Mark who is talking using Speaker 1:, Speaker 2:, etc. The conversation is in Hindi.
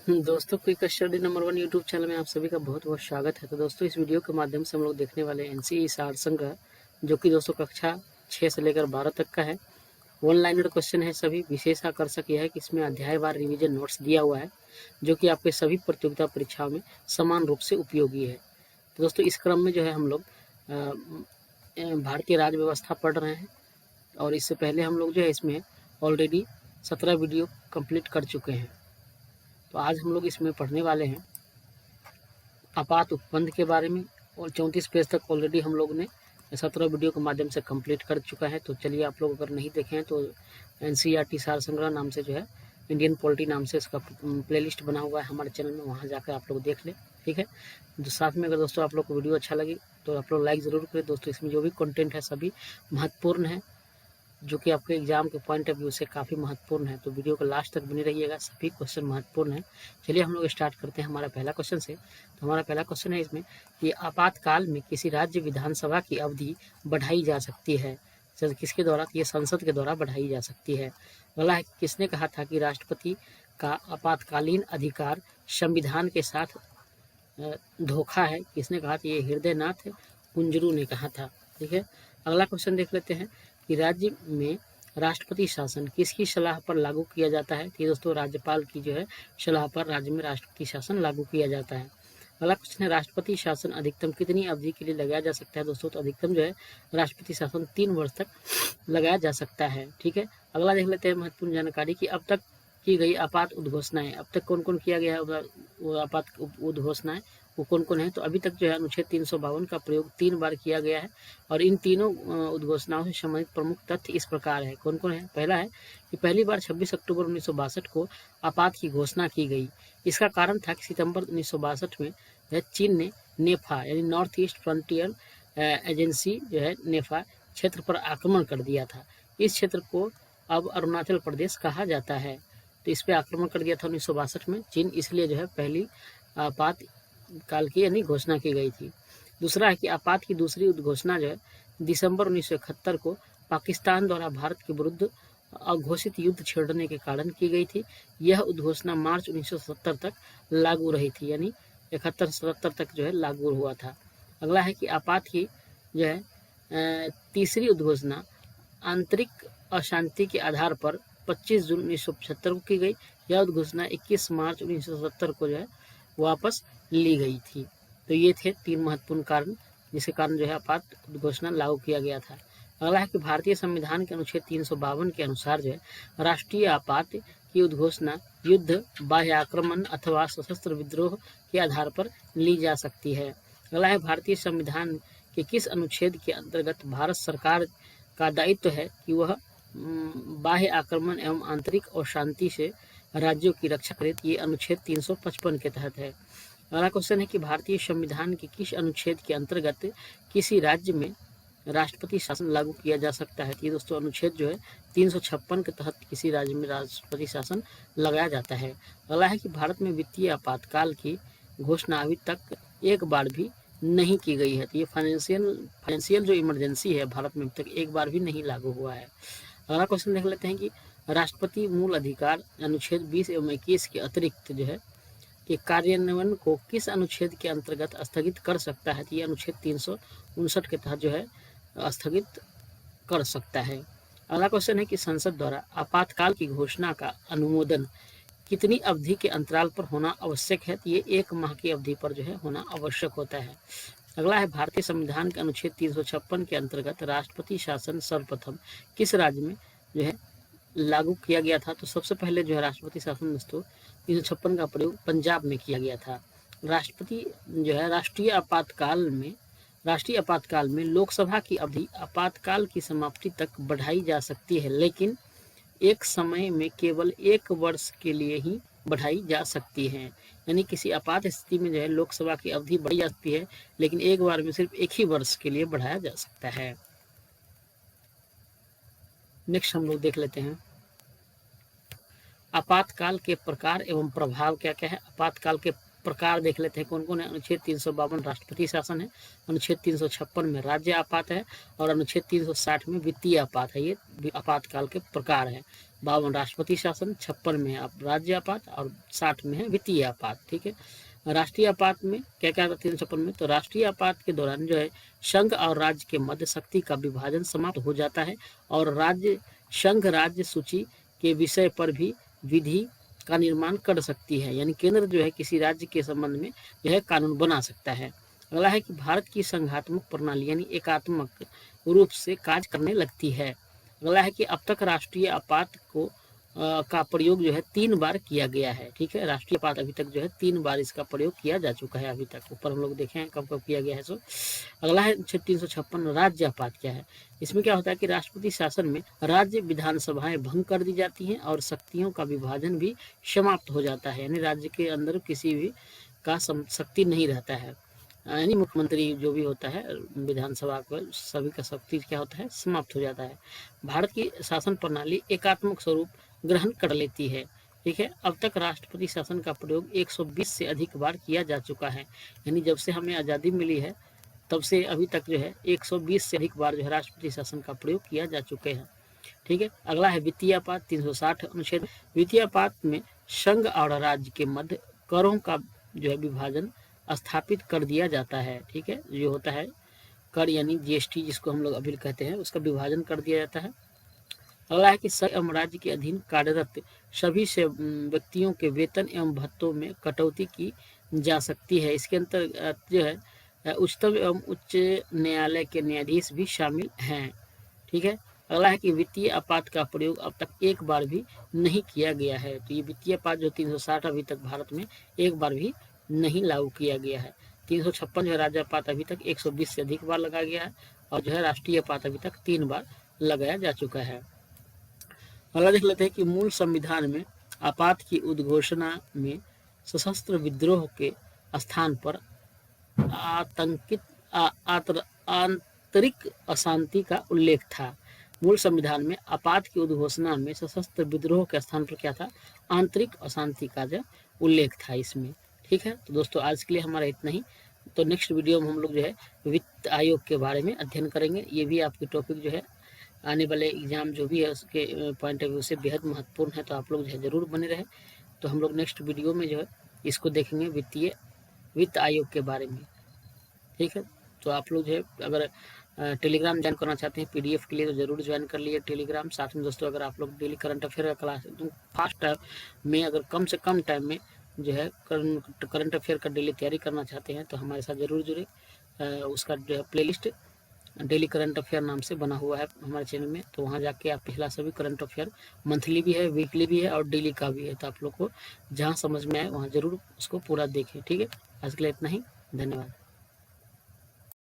Speaker 1: दोस्तों, quick study number 1 YouTube channel में आप सभी का बहुत बहुत स्वागत है। तो दोस्तों, इस वीडियो के माध्यम से हम लोग देखने वाले हैं एनसीई सार संग्रह, जो कि दोस्तों कक्षा 6 से लेकर 12 तक का है। वन लाइनर क्वेश्चन है सभी। विशेष आकर्षक यह है कि इसमें अध्यायवार रिवीजन नोट्स दिया हुआ है, जो कि आपके सभी प्रतियोगिता परीक्षाओं में समान रूप से उपयोगी है। तो दोस्तों, इस क्रम में जो है हम लोग भारतीय राज्य व्यवस्था पढ़ रहे हैं, और इससे पहले हम लोग जो है इसमें ऑलरेडी 17 वीडियो कंप्लीट कर चुके हैं। तो आज हम लोग इसमें पढ़ने वाले हैं आपात उपबंध के बारे में, और 34 पेज तक ऑलरेडी हम लोग ने 17 वीडियो के माध्यम से कंप्लीट कर चुका है। तो चलिए, आप लोग अगर नहीं देखे हैं तो एनसीईआरटी सार संग्रह नाम से जो है, इंडियन पॉलिटी नाम से इसका प्लेलिस्ट बना हुआ है हमारे चैनल में, वहाँ जाकर आप लोग देख लें। ठीक है। तो साथ में अगर दोस्तों आप लोग को वीडियो अच्छा लगे तो आप लोग लाइक ज़रूर करें। दोस्तों, इसमें जो भी कंटेंट है सभी महत्वपूर्ण है, जो कि आपके एग्जाम के पॉइंट ऑफ व्यू से काफ़ी महत्वपूर्ण है। तो वीडियो को लास्ट तक बने रहिएगा, सभी क्वेश्चन महत्वपूर्ण है। चलिए हम लोग स्टार्ट करते हैं हमारा पहला क्वेश्चन से। तो हमारा पहला क्वेश्चन है इसमें कि आपातकाल में किसी राज्य विधानसभा की अवधि बढ़ाई जा सकती है। किसके द्वारा? ये संसद के द्वारा बढ़ाई जा सकती है। अगला है, किसने कहा था कि राष्ट्रपति का आपातकालीन अधिकार संविधान के साथ धोखा है? किसने कहा था? ये हृदयनाथ कुंजरू ने कहा था। ठीक है। अगला क्वेश्चन देख लेते हैं कि राज्य में राष्ट्रपति शासन किसकी सलाह पर लागू किया जाता है? तो दोस्तों, राज्यपाल की जो है सलाह पर राज्य में राष्ट्रपति शासन लागू किया जाता है। अगला क्वेश्चन है, राष्ट्रपति शासन अधिकतम कितनी अवधि के लिए लगाया जा सकता है? दोस्तों, तो अधिकतम जो है राष्ट्रपति शासन 3 वर्ष तक लगाया जा सकता है। ठीक है। अगला देख लेते हैं महत्वपूर्ण जानकारी कि अब तक की गई आपात उद्घोषणाएं। अब तक कौन कौन किया गया है वो आपात उद्घोषणाएं? वो कौन कौन है? तो अभी तक जो है अनुच्छेद 352 का प्रयोग 3 बार किया गया है, और इन तीनों उद्घोषणाओं से संबंधित प्रमुख तथ्य इस प्रकार है। कौन कौन है? पहला है कि पहली बार 26 अक्टूबर 1962 को आपात की घोषणा की गई। इसका कारण था कि सितंबर 1962 में चीन ने नेफा यानी नॉर्थ ईस्ट फ्रंटियर एजेंसी जो है नेफा क्षेत्र पर आक्रमण कर दिया था। इस क्षेत्र को अब अरुणाचल प्रदेश कहा जाता है। तो इस पर आक्रमण कर दिया था 1962 में चीन, इसलिए जो है पहली आपात काल की यानी घोषणा की गई थी। दूसरा है कि आपात की दूसरी उद्घोषणा जो है दिसंबर 1971 को पाकिस्तान द्वारा भारत के विरुद्ध अघोषित युद्ध छेड़ने के कारण की गई थी। यह उद्घोषणा मार्च 1970 तक लागू रही थी, यानी 71-77 तक जो है लागू हुआ था। अगला है कि आपात की जो है तीसरी उद्घोषणा आंतरिक अशांति के आधार पर 25 जून 1975 को की गई। यह उद्घोषणा 21 मार्च 1970 को जो है वापस ली गई थी। तो ये थे 3 महत्वपूर्ण कारण जिसके कारण जो है आपात उद्घोषणा लागू किया गया था। अगला है कि भारतीय संविधान के अनुच्छेद 352 के अनुसार जो है राष्ट्रीय आपात की उद्घोषणा युद्ध, बाह्य आक्रमण अथवा सशस्त्र विद्रोह के आधार पर ली जा सकती है। अगला है, भारतीय संविधान के किस अनुच्छेद के अंतर्गत भारत सरकार का दायित्व है कि वह बाह्य आक्रमण एवं आंतरिक अशांति से राज्यों की रक्षा करे? ये अनुच्छेद 355 के तहत है। अगला क्वेश्चन है कि भारतीय संविधान के किस अनुच्छेद के अंतर्गत किसी राज्य में राष्ट्रपति शासन लागू किया जा सकता है? ये दोस्तों अनुच्छेद जो है 356 के तहत किसी राज्य में राष्ट्रपति शासन लगाया जाता है। अगला है कि भारत में वित्तीय आपातकाल की घोषणा अभी तक एक बार भी नहीं की गई है। तो ये फाइनेंशियल जो इमरजेंसी है भारत में अभी तक एक बार भी नहीं लागू हुआ है। अगला क्वेश्चन देख लेते हैं कि राष्ट्रपति मूल अधिकार अनुच्छेद 20 एवं 21 के अतिरिक्त जो है कि कार्यान्वयन को किस अनुच्छेद के अंतर्गत स्थगित कर सकता है? तो ये अनुच्छेद 359 के तहत जो है स्थगित कर सकता है। अगला क्वेश्चन है कि संसद द्वारा आपातकाल की घोषणा का अनुमोदन कितनी अवधि के अंतराल पर होना आवश्यक है? तो ये 1 माह की अवधि पर जो है होना आवश्यक होता है। अगला है, भारतीय संविधान के अनुच्छेद 356 के अंतर्गत राष्ट्रपति शासन सर्वप्रथम किस राज्य में जो है लागू किया गया था? तो सबसे पहले जो है राष्ट्रपति शासन दोस्तों 356 का प्रयोग पंजाब में किया गया था। राष्ट्रपति जो है राष्ट्रीय आपातकाल में लोकसभा की अवधि आपातकाल की समाप्ति तक बढ़ाई जा सकती है, लेकिन एक समय में केवल 1 वर्ष के लिए ही बढ़ाई जा सकती है। यानी किसी आपात स्थिति में जो है लोकसभा की अवधि बढ़ी जा सकती है, लेकिन एक बार में सिर्फ 1 ही वर्ष के लिए बढ़ाया जा सकता है। नेक्स्ट हम लोग देख लेते हैं आपातकाल के प्रकार एवं प्रभाव क्या क्या है। आपातकाल के प्रकार देख लेते हैं कौन कौन है। अनुच्छेद 352 राष्ट्रपति शासन है, अनुच्छेद 356 में राज्य आपात है, और अनुच्छेद 360 में वित्तीय आपात है। ये आपातकाल के प्रकार है। 52 राष्ट्रपति शासन, 56 में आप राज्य आपात और 60 में है वित्तीय आपात। ठीक है, राष्ट्रीय आपात में क्या क्या था 356 में? तो राष्ट्रीय आपात के दौरान जो है संघ और राज्य के मध्य शक्ति का विभाजन समाप्त हो जाता है और राज्य संघ राज्य सूची के विषय पर भी विधि का निर्माण कर सकती है, यानी केंद्र जो है किसी राज्य के संबंध में जो है कानून बना सकता है। अगला है कि भारत की संघात्मक प्रणाली यानी एकात्मक रूप से कार्य करने लगती है। अगला है कि अब तक राष्ट्रीय आपात को का प्रयोग जो है 3 बार किया गया है। ठीक है, राष्ट्रीय आपात अभी तक जो है 3 बार इसका प्रयोग किया जा चुका है अभी तक। ऊपर हम लोग देखे हैं कब कब किया गया है। सो अगला है 356 राज्य आपात क्या है? इसमें क्या होता है कि राष्ट्रपति शासन में राज्य विधानसभाएं भंग कर दी जाती हैं और शक्तियों का विभाजन भी समाप्त हो जाता है, यानी राज्य के अंदर किसी भी का शक्ति नहीं रहता है, यानी मुख्यमंत्री जो भी होता है विधानसभा को सभी का शक्ति क्या होता है समाप्त हो जाता है। भारत की शासन प्रणाली एकात्मक स्वरूप ग्रहण कर लेती है। ठीक है, अब तक राष्ट्रपति शासन का प्रयोग 120 से अधिक बार किया जा चुका है, यानी जब से हमें आज़ादी मिली है तब से अभी तक जो है 120 से अधिक बार जो है राष्ट्रपति शासन का प्रयोग किया जा चुके हैं। ठीक है, अगला है वित्तीय आपात 360 अनुच्छेद। वित्तीय आपात में संघ और राज्य के मध्य करों का जो है विभाजन स्थापित कर दिया जाता है। ठीक है, जो होता है कर यानी जीएसटी जिसको हम लोग अभी कहते हैं, उसका विभाजन कर दिया जाता है। अगला है कि संघ एवं राज्य के अधीन कार्यरत सभी से व्यक्तियों के वेतन एवं भत्तों में कटौती की जा सकती है। इसके अंतर्गत जो है उच्चतम एवं उच्च न्यायालय के न्यायाधीश भी शामिल हैं। ठीक है, अगला है कि वित्तीय आपात का प्रयोग अब तक एक बार भी नहीं किया गया है। तो ये वित्तीय आपात जो 360 अभी तक भारत में एक बार भी नहीं लागू किया गया है। 356 जो है राज्य आपात अभी तक 120 से अधिक बार लगाया गया है और जो है राष्ट्रीय आपात अभी तक 3 बार लगाया जा चुका है। अगला देख लेते हैं कि मूल संविधान में आपात की उद्घोषणा में सशस्त्र विद्रोह के स्थान पर आंतरिक अशांति का उल्लेख था। मूल संविधान में आपात की उद्घोषणा में सशस्त्र विद्रोह के स्थान पर क्या था? आंतरिक अशांति का जो उल्लेख था इसमें। ठीक है, तो दोस्तों आज के लिए हमारा इतना ही। तो नेक्स्ट वीडियो में हम लोग जो है वित्त आयोग के बारे में अध्ययन करेंगे। ये भी आपके टॉपिक जो है आने वाले एग्जाम जो भी है उसके पॉइंट ऑफ व्यू से बेहद महत्वपूर्ण है, तो आप लोग जो है ज़रूर बने रहे। तो हम लोग नेक्स्ट वीडियो में जो है इसको देखेंगे वित्त आयोग के बारे में। ठीक है, तो आप लोग जो है अगर टेलीग्राम ज्वाइन करना चाहते हैं पीडीएफ के लिए तो ज़रूर ज्वाइन कर लिए टेलीग्राम। साथ में दोस्तों अगर आप लोग डेली करंट अफेयर का क्लास एकदम फास्ट टाइम में अगर कम से कम टाइम में जो है करंट अफेयर का डेली तैयारी करना चाहते हैं तो हमारे साथ ज़रूर जुड़े। उसका जो है प्लेलिस्ट डेली करंट अफेयर नाम से बना हुआ है हमारे चैनल में, तो वहाँ जाके आप पिछला सभी करंट अफेयर मंथली भी है, वीकली भी है और डेली का भी है, तो आप लोग को जहाँ समझ में आए वहाँ ज़रूर उसको पूरा देखें। ठीक है, आज के लिए इतना ही, धन्यवाद।